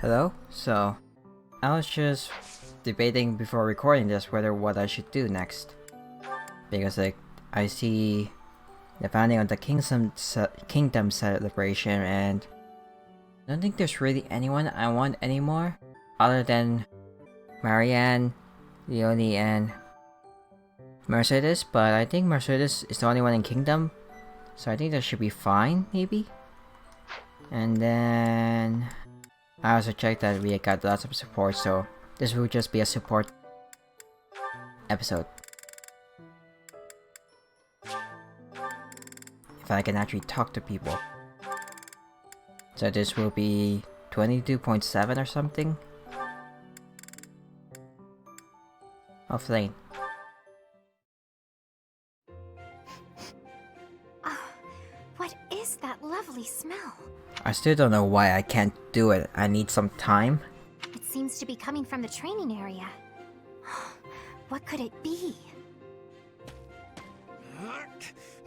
Hello? So, I was just debating before recording this whether what I should do next. Because I see the founding of the kingdom celebration and I don't think there's really anyone I want anymore other than Marianne, Leonie, and Mercedes, but I think Mercedes is the only one in Kingdom, so I think that should be fine, maybe? And then I also checked that we got lots of support, so this will just be a support episode. If I can actually talk to people. So this will be 22.7 or something? Offlane. What is that lovely smell? I still don't know why I can't do it. I need some time. It seems to be coming from the training area. What could it be?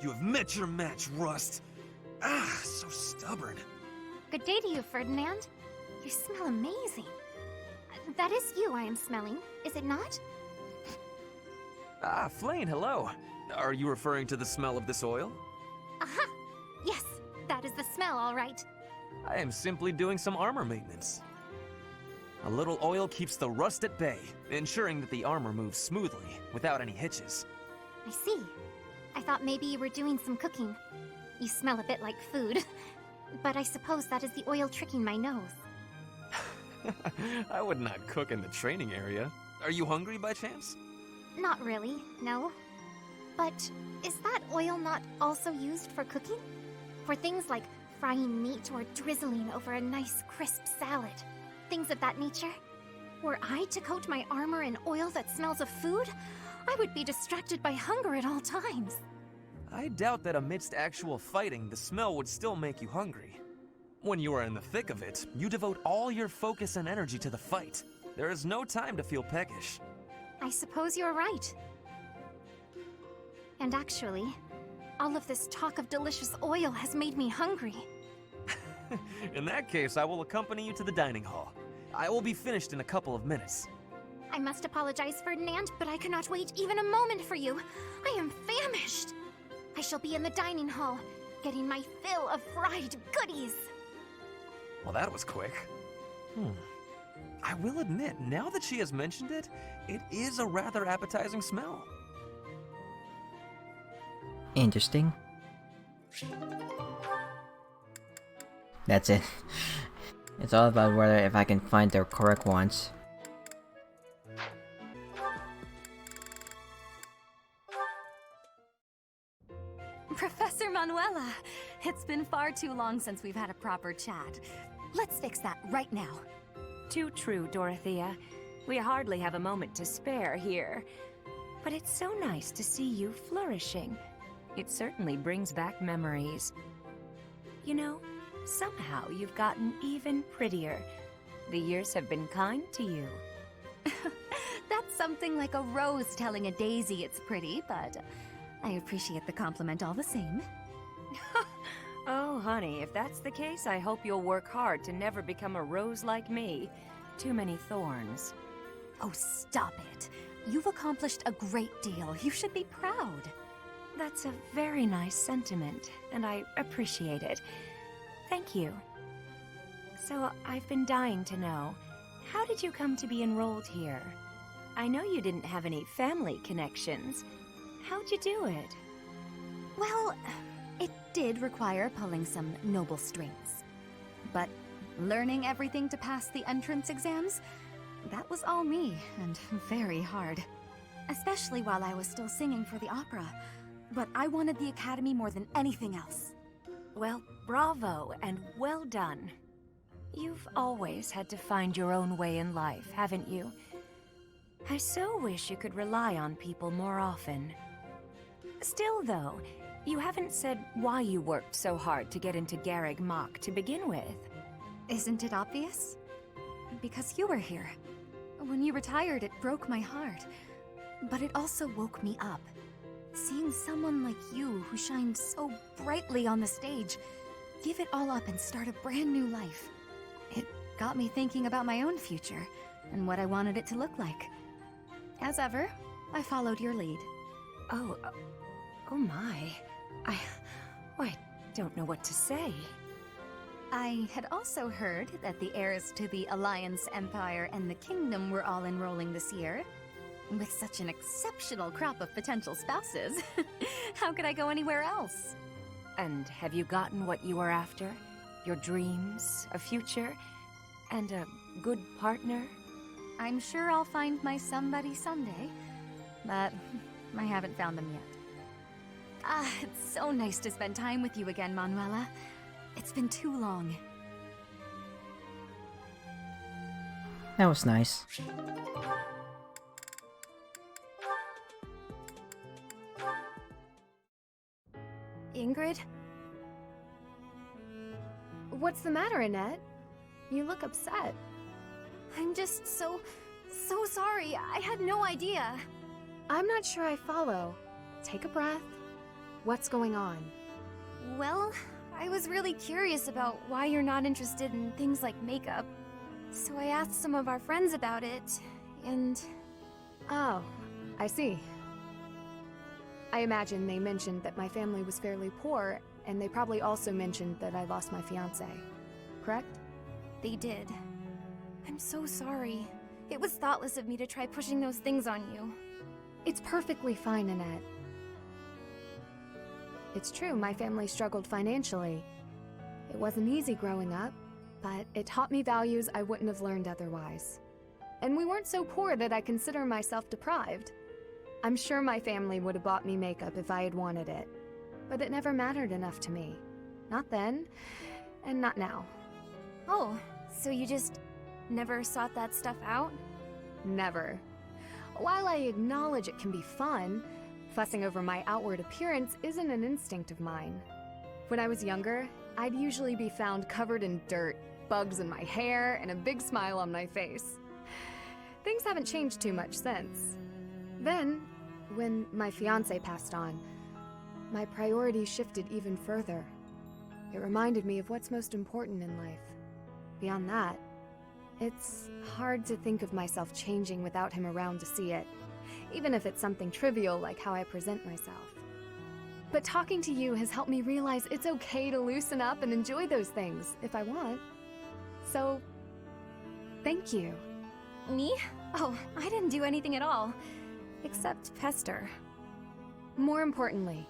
You have met your match, Rust. So stubborn. Good day to you, Ferdinand. You smell amazing. That is you I am smelling, is it not? Flane, hello. Are you referring to the smell of this oil? Aha! Yes, that is the smell, all right. I am simply doing some armor maintenance. A little oil keeps the rust at bay, ensuring that the armor moves smoothly, without any hitches. I see. I thought maybe you were doing some cooking. You smell a bit like food. But I suppose that is the oil tricking my nose. I would not cook in the training area. Are you hungry by chance? Not really, no. But is that oil not also used for cooking? For things like frying meat or drizzling over a nice crisp salad? Things of that nature? Were I to coat my armor in oil that smells of food, I would be distracted by hunger at all times. I doubt that amidst actual fighting, the smell would still make you hungry. When you are in the thick of it, you devote all your focus and energy to the fight. There is no time to feel peckish. I suppose you're right. And actually, all of this talk of delicious oil has made me hungry. In that case, I will accompany you to the dining hall. I will be finished in a couple of minutes. I must apologize, Ferdinand, but I cannot wait even a moment for you. I am famished. I shall be in the dining hall, getting my fill of fried goodies. Well, that was quick. I will admit, now that she has mentioned it, it is a rather appetizing smell. Interesting. That's it. It's all about whether if I can find the correct ones. Professor Manuela, it's been far too long since we've had a proper chat. Let's fix that right now. Too true, Dorothea. We hardly have a moment to spare here. But it's so nice to see you flourishing. It certainly brings back memories. You know, somehow you've gotten even prettier. The years have been kind to you. That's something like a rose telling a daisy it's pretty, but I appreciate the compliment all the same. Oh, honey, if that's the case, I hope you'll work hard to never become a rose like me. Too many thorns. Oh, stop it. You've accomplished a great deal. You should be proud. That's a very nice sentiment, and I appreciate it. Thank you. So, I've been dying to know, how did you come to be enrolled here? I know you didn't have any family connections. How'd you do it? Well, it did require pulling some noble strings. But learning everything to pass the entrance exams, that was all me, and very hard. Especially while I was still singing for the opera. But I wanted the academy more than anything else. Well, bravo, and well done. You've always had to find your own way in life, haven't you? I so wish you could rely on people more often. Still, though, you haven't said why you worked so hard to get into Garreg Mach to begin with. Isn't it obvious? Because you were here. When you retired, it broke my heart. But it also woke me up. Seeing someone like you, who shined so brightly on the stage, give it all up and start a brand new life. It got me thinking about my own future and what I wanted it to look like. As ever, I followed your lead. Oh, oh my. I don't know what to say. I had also heard that the heirs to the Alliance, Empire, and the Kingdom were all enrolling this year. With such an exceptional crop of potential spouses, how could I go anywhere else? And have you gotten what you were after? Your dreams, a future, and a good partner? I'm sure I'll find my somebody someday, but I haven't found them yet. Ah, it's so nice to spend time with you again, Manuela. It's been too long. That was nice. Ingrid? What's the matter, Annette? You look upset. I'm just so sorry. I had no idea. I'm not sure I follow. Take a breath. What's going on? Well, I was really curious about why you're not interested in things like makeup. So I asked some of our friends about it, and... Oh, I see. I imagine they mentioned that my family was fairly poor, and they probably also mentioned that I lost my fiancé. Correct? They did. I'm so sorry. It was thoughtless of me to try pushing those things on you. It's perfectly fine, Annette. It's true, my family struggled financially. It wasn't easy growing up, but it taught me values I wouldn't have learned otherwise. And we weren't so poor that I consider myself deprived. I'm sure my family would have bought me makeup if I had wanted it, but it never mattered enough to me. Not then, and not now. Oh, so you just never sought that stuff out? Never. While I acknowledge it can be fun, fussing over my outward appearance isn't an instinct of mine. When I was younger, I'd usually be found covered in dirt, bugs in my hair, and a big smile on my face. Things haven't changed too much since. Then, when my fiancé passed on, my priorities shifted even further. It reminded me of what's most important in life. Beyond that, it's hard to think of myself changing without him around to see it, even if it's something trivial like how I present myself. But talking to you has helped me realize it's okay to loosen up and enjoy those things, if I want. So, thank you. Me? Oh, I didn't do anything at all. Except pester. More importantly,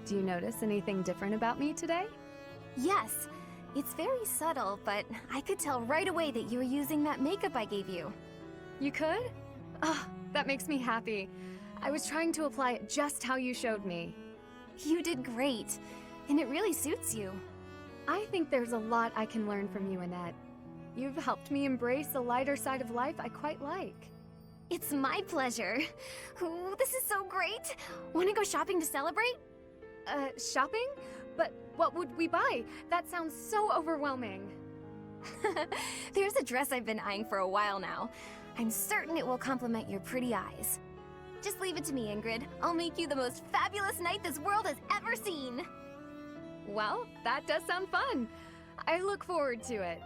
do you notice anything different about me today? Yes. It's very subtle, but I could tell right away that you were using that makeup I gave you. You could? Oh, that makes me happy. I was trying to apply it just how you showed me. You did great, and it really suits you. I think there's a lot I can learn from you, Annette. You've helped me embrace a lighter side of life I quite like. It's my pleasure. Ooh, this is so great. Want to go shopping to celebrate? Shopping? But what would we buy? That sounds so overwhelming. There's a dress I've been eyeing for a while now. I'm certain it will complement your pretty eyes. Just leave it to me, Ingrid. I'll make you the most fabulous knight this world has ever seen. Well, that does sound fun. I look forward to it.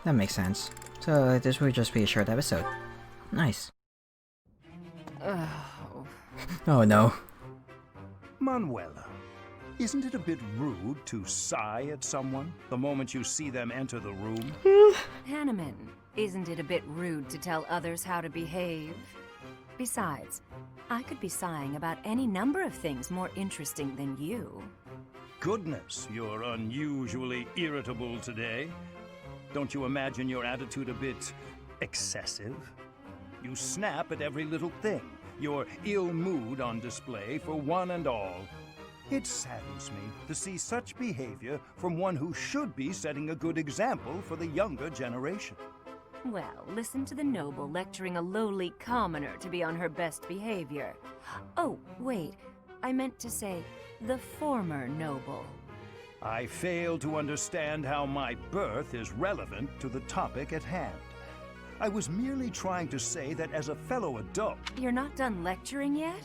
That makes sense. So this will just be a short episode. Nice. Oh no. Manuela, isn't it a bit rude to sigh at someone the moment you see them enter the room? Hanneman, isn't it a bit rude to tell others how to behave? Besides, I could be sighing about any number of things more interesting than you. Goodness, you're unusually irritable today. Don't you imagine your attitude a bit excessive? You snap at every little thing, your ill mood on display for one and all. It saddens me to see such behavior from one who should be setting a good example for the younger generation. Well, listen to the noble lecturing a lowly commoner to be on her best behavior. Oh, wait, I meant to say the former noble. I fail to understand how my birth is relevant to the topic at hand. I was merely trying to say that as a fellow adult... You're not done lecturing yet?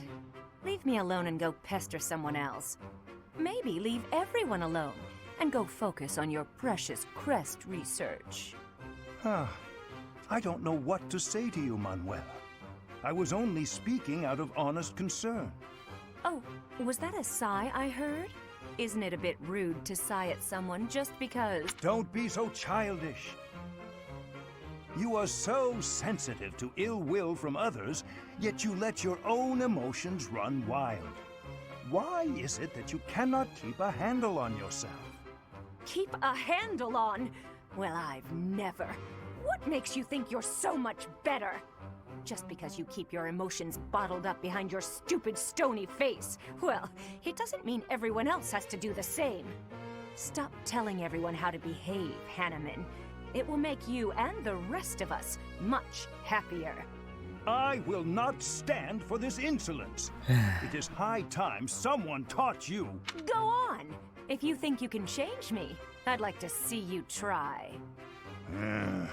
Leave me alone and go pester someone else. Maybe leave everyone alone and go focus on your precious crest research. I don't know what to say to you, Manuela. I was only speaking out of honest concern. Oh, was that a sigh I heard? Isn't it a bit rude to sigh at someone just because... Don't be so childish. You are so sensitive to ill will from others, yet you let your own emotions run wild. Why is it that you cannot keep a handle on yourself? Keep a handle on? Well, I've never. What makes you think you're so much better? Just because you keep your emotions bottled up behind your stupid stony face. Well, it doesn't mean everyone else has to do the same. Stop telling everyone how to behave, Hanneman. It will make you and the rest of us much happier. I will not stand for this insolence. It is high time someone taught you. Go on! If you think you can change me, I'd like to see you try. Ha!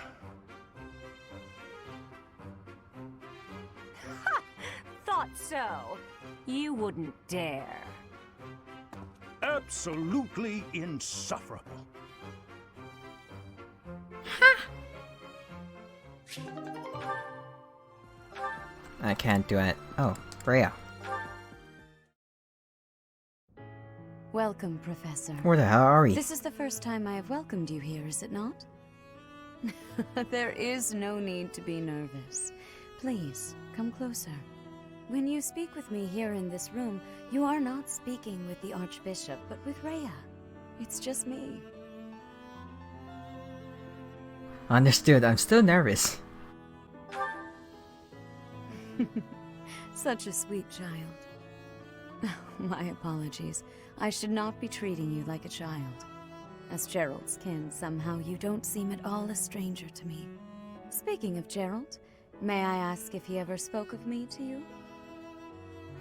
Thought so. You wouldn't dare. Absolutely insufferable. I can't do it. Oh, Freya. Welcome, Professor. Where the hell are we? This is the first time I have welcomed you here, is it not? There is no need to be nervous. Please, come closer. When you speak with me here in this room, you are not speaking with the Archbishop, but with Rhea. It's just me. Understood. I'm still nervous. Such a sweet child. My apologies. I should not be treating you like a child. As Gerald's kin, somehow you don't seem at all a stranger to me. Speaking of Gerald, may I ask if he ever spoke of me to you?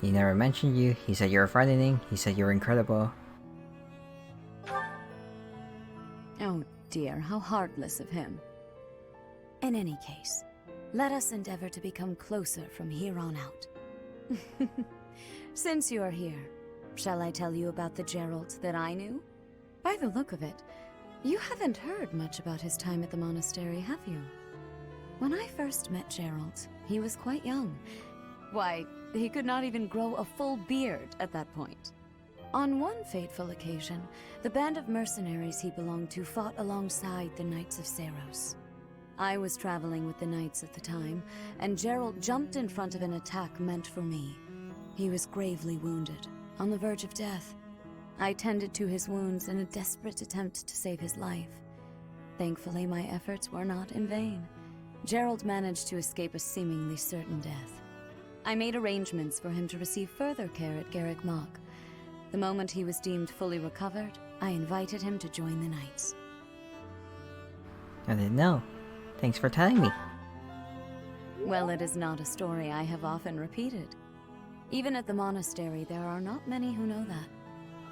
He never mentioned you. He said you were frightening. He said you were incredible. Oh dear, how heartless of him. In any case, let us endeavor to become closer from here on out. Since you are here, shall I tell you about the Gerald that I knew? By the look of it, you haven't heard much about his time at the monastery, have you? When I first met Gerald, he was quite young. Why, he could not even grow a full beard at that point. On one fateful occasion, the band of mercenaries he belonged to fought alongside the Knights of Seiros. I was traveling with the Knights at the time, and Gerald jumped in front of an attack meant for me. He was gravely wounded, on the verge of death. I tended to his wounds in a desperate attempt to save his life. Thankfully, my efforts were not in vain. Gerald managed to escape a seemingly certain death. I made arrangements for him to receive further care at Garrick Mach. The moment he was deemed fully recovered, I invited him to join the Knights. I didn't know. Thanks for telling me. Well, it is not a story I have often repeated. Even at the monastery, there are not many who know that.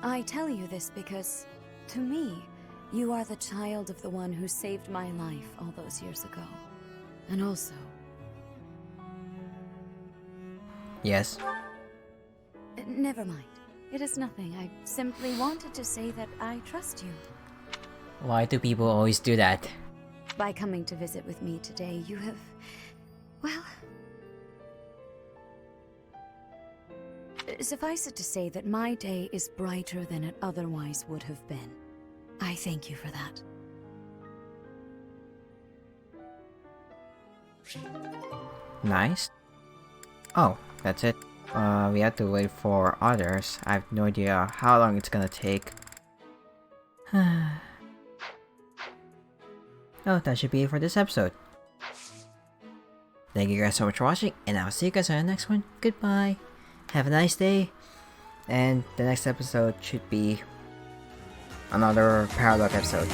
I tell you this because, to me, you are the child of the one who saved my life all those years ago. And also... Yes. Never mind. It is nothing. I simply wanted to say that I trust you. Why do people always do that? By coming to visit with me today, you have... well... suffice it to say that my day is brighter than it otherwise would have been. I thank you for that. Nice. Oh, that's it. We have to wait for others. I have no idea how long it's gonna take. Oh, that should be it for this episode. Thank you guys so much for watching, and I'll see you guys on the next one. Goodbye. Have a nice day. And the next episode should be another parallel episode.